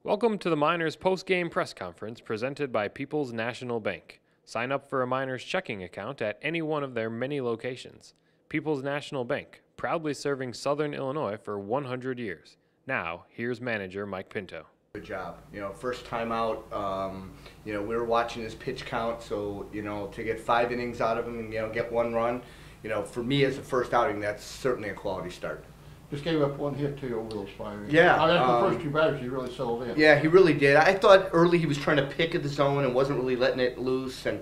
Welcome to the Miners post-game press conference presented by People's National Bank. Sign up for a Miners checking account at any one of their many locations. People's National Bank, proudly serving Southern Illinois for 100 years. Now, here's manager Mike Pinto. Good job. First time out, we were watching his pitch count, so, to get 5 innings out of him and, get 1 run, for me as a first outing, that's certainly a quality start. Just gave up 1 hit too over those 5 innings. Yeah. The first 2 batters he really settled in. Yeah, he really did. I thought early he was trying to pick at the zone and wasn't really letting it loose, and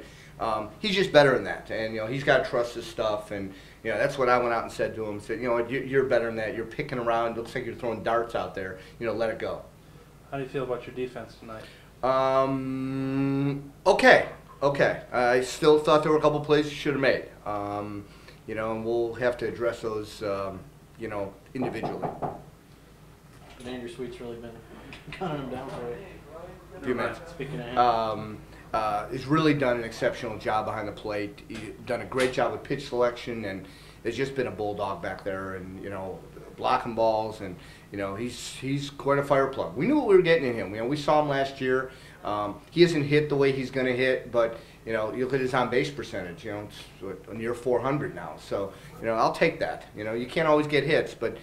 he's just better than that. And, he's got to trust his stuff, and, that's what I went out and said to him. Said, you're better than that. You're picking around. It looks like you're throwing darts out there. Let it go. How do you feel about your defense tonight? Okay. I still thought there were a couple plays you should have made. And we'll have to address those, individually. And Andrew Sweet's really been counting him down for a few minutes. Speaking of him. He's really done an exceptional job behind the plate. He's done a great job with pitch selection, and there's just been a bulldog back there, and blocking balls, and he's quite a fire plug. We knew what we were getting in him. We saw him last year. He hasn't hit the way he's going to hit, but you look at his on base percentage. It's near 400 now. So I'll take that. You can't always get hits, but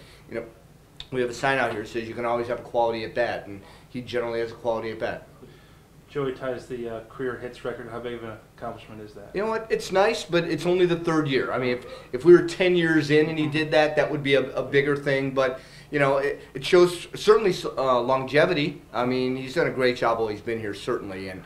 we have a sign out here that says you can always have a quality at bat, and he generally has a quality at bat. Joey ties the career hits record. How big of an accomplishment is that? You know what? It's nice, but it's only the 3rd year. I mean, if we were 10 years in and he did that, that would be a bigger thing. But it shows certainly longevity. I mean, he's done a great job while he's been here, certainly. And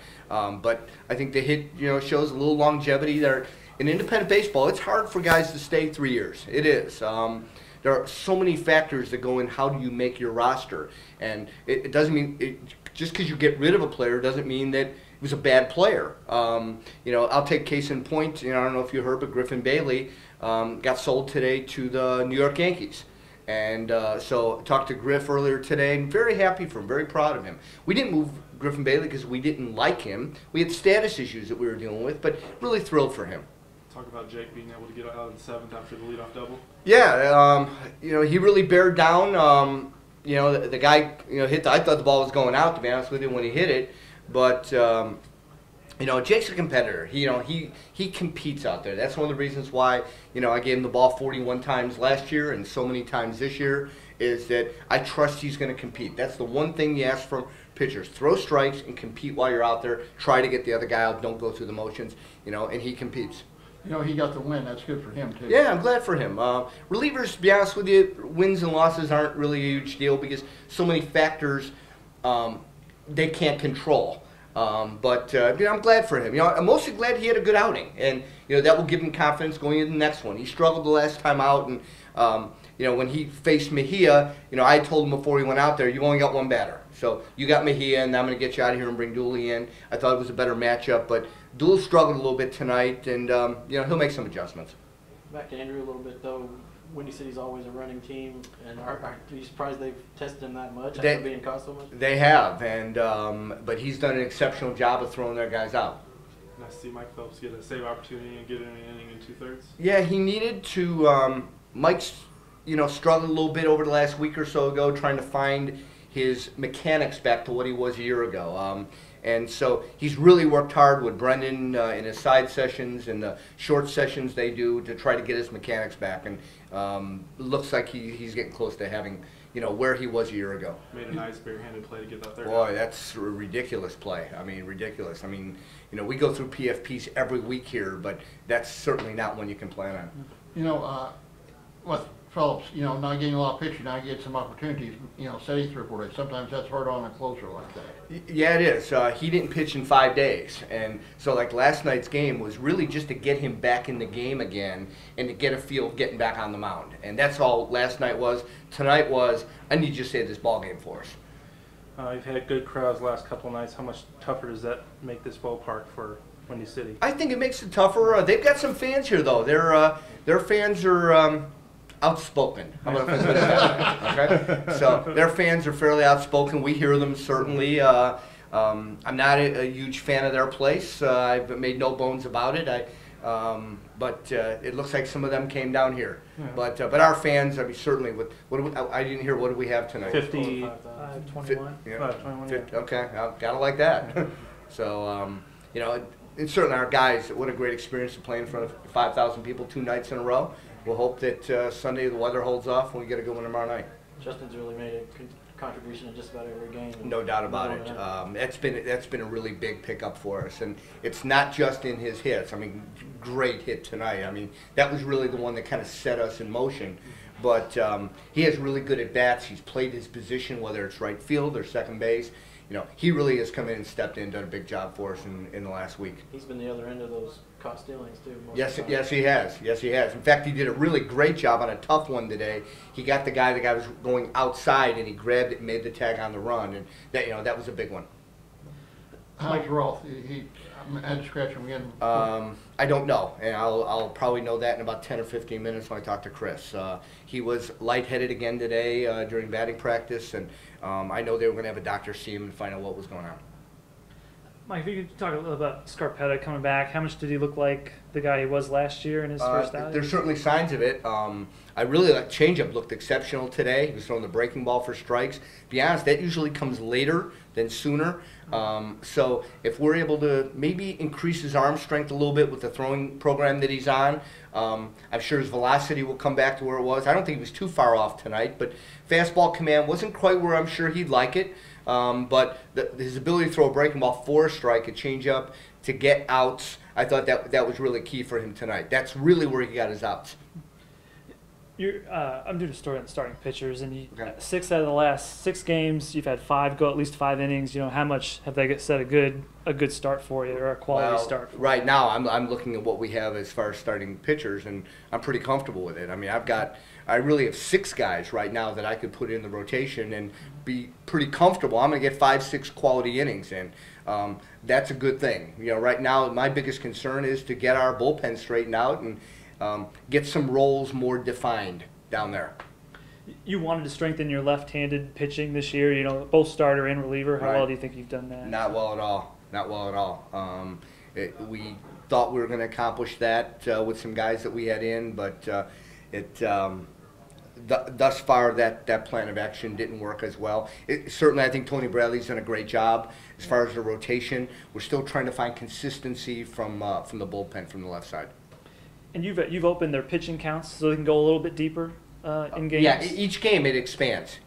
but I think the hit shows a little longevity there. In independent baseball, it's hard for guys to stay 3 years. It is. There are so many factors that go in. How do you make your roster? And it doesn't mean just because you get rid of a player doesn't mean that it was a bad player. I'll take case in point. I don't know if you heard, but Griffin Bailey got sold today to the New York Yankees. And so I talked to Griff earlier today, and very happy for him, very proud of him. We didn't move Griffin Bailey because we didn't like him. We had status issues that we were dealing with, but really thrilled for him. Talk about Jake being able to get out in the 7th after the leadoff double. Yeah, he really bared down. The guy, hit. I thought the ball was going out, to be honest with you, when he hit it. But Jake's a competitor. He competes out there. That's one of the reasons why I gave him the ball 41 times last year and so many times this year. Is that I trust he's going to compete. That's the one thing you ask from pitchers: throw strikes and compete while you're out there. Try to get the other guy out. Don't go through the motions. And he competes. He got the win. That's good for him, too. Yeah, I'm glad for him. Relievers, to be honest with you, wins and losses aren't really a huge deal because so many factors they can't control. But I'm glad for him. I'm mostly glad he had a good outing, and that will give him confidence going into the next one. He struggled the last time out, and when he faced Mejia, I told him before he went out there, you only got 1 batter. So you got Mejia, and I'm going to get you out of here and bring Dooley in. I thought it was a better matchup, but Dooley struggled a little bit tonight, and he'll make some adjustments. Back to Andrew a little bit, though. Windy City's always a running team, and are you surprised they've tested him that much after being caught so much? They have, and but he's done an exceptional job of throwing their guys out. Nice to see Mike Phelps get a save opportunity and get an inning in 2/3. Yeah, he needed to. Mike's struggled a little bit over the last week or so ago, trying to find his mechanics back to what he was a year ago. And so he's really worked hard with Brendan in his side sessions and the short sessions they do to try to get his mechanics back. And it looks like he's getting close to having, where he was a year ago. Made a nice bare-handed play to get that third. Boy, that's a ridiculous play. I mean, ridiculous. I mean, we go through PFPs every week here, but that's certainly not one you can plan on. With Phillips, not getting a lot of pitching, now get some opportunities, setting 3 or 4 days. Sometimes that's hard on a closer like that. Yeah, it is. He didn't pitch in 5 days. And so like last night's game was really just to get him back in the game again and to get a feel of getting back on the mound. And that's all last night was. Tonight was, I need you to save this ball game for us. You've had good crowds last couple of nights. How much tougher does that make this ballpark for Windy City? I think it makes it tougher. They've got some fans here, though. Their fans are outspoken. I'm going to put it that way. Okay? So their fans are fairly outspoken. We hear them, certainly. I'm not a huge fan of their place. I've made no bones about it. But it looks like some of them came down here. Yeah. But our fans, I mean, certainly. I didn't hear. What do we have tonight? 50, 21. Yeah. 21. 50, okay, gotta like that. So you know, and certainly our guys. What a great experience to play in front of 5,000 people 2 nights in a row. We'll hope that Sunday the weather holds off and we get a good one tomorrow night. Justin's really made a contribution in just about every game. No doubt about it. That's been a really big pickup for us, and it's not just in his hits. I mean, great hit tonight. I mean, that was really the one that kind of set us in motion. But he has really good at bats. He's played his position, whether it's right field or second base. You know, he really has come in and stepped in, done a big job for us in the last week. He's been the other end of those caught stealings too. Yes, he has. Yes, he has. In fact, he did a really great job on a tough one today. He got the guy was going outside, and he grabbed it and made the tag on the run, and that was a big one. How's Rolf? I had to scratch him again. I don't know, and I'll probably know that in about 10 or 15 minutes when I talk to Chris. He was lightheaded again today during batting practice, and I know they were going to have a doctor see him and find out what was going on. Mike, if you could talk a little about Scarpetta coming back, how much did he look like the guy he was last year in his first outing? There's certainly signs of it. I really like changeup looked exceptional today. He was throwing the breaking ball for strikes. To be honest, that usually comes later than sooner. So if we're able to maybe increase his arm strength a little bit with the throwing program that he's on, I'm sure his velocity will come back to where it was. I don't think he was too far off tonight, but fastball command wasn't quite where I'm sure he'd like it. But his ability to throw a breaking ball for a strike, a changeup, to get outs, I thought that was really key for him tonight. That's really where he got his outs. I'm doing a story on the starting pitchers, and 6 out of the last 6 games, you've had 5 go at least 5 innings. You know, how much have they set a good start for you, or a quality start for you? Right now, I'm looking at what we have as far as starting pitchers, and I'm pretty comfortable with it. I mean, I really have 6 guys right now that I could put in the rotation and be pretty comfortable. I'm going to get 5-6 quality innings in. That's a good thing. You know, right now, my biggest concern is to get our bullpen straightened out and get some roles more defined down there. You wanted to strengthen your left-handed pitching this year, you know, both starter and reliever. How well do you think you've done that? Not well at all. Not well at all. We thought we were going to accomplish that with some guys that we had in, but thus far that plan of action didn't work as well. Certainly, I think Tony Bradley's done a great job as far as the rotation. We're still trying to find consistency from the bullpen from the left side. And you've opened their pitching counts so they can go a little bit deeper in games? Yeah, each game it expands.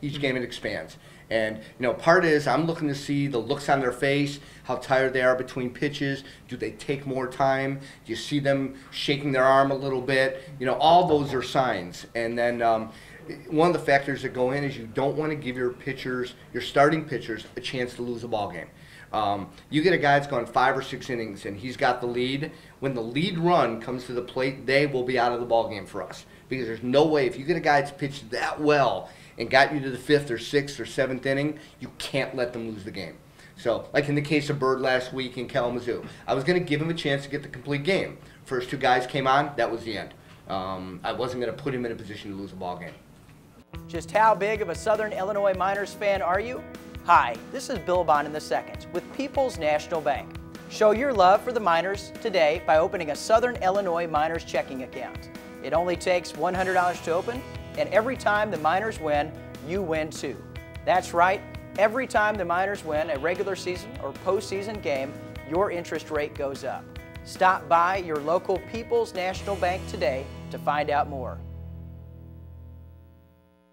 And, you know, part is I'm looking to see the looks on their face, how tired they are between pitches. Do they take more time? Do you see them shaking their arm a little bit? You know, all those are signs. And then one of the factors that go in is you don't want to give your starting pitchers, a chance to lose a ball game. You get a guy that's gone 5 or 6 innings and he's got the lead. When the lead run comes to the plate, they will be out of the ball game for us. Because there's no way, if you get a guy that's pitched that well and got you to the 5th or 6th or 7th inning, you can't let them lose the game. So, like in the case of Bird last week in Kalamazoo, I was going to give him a chance to get the complete game. First 2 guys came on, that was the end. I wasn't going to put him in a position to lose a ball game. Just how big of a Southern Illinois Miners fan are you? Hi, this is Bill Bond II with People's National Bank. Show your love for the Miners today by opening a Southern Illinois Miners checking account. It only takes $100 to open, and every time the Miners win, you win too. That's right, every time the Miners win a regular season or postseason game, your interest rate goes up. Stop by your local People's National Bank today to find out more.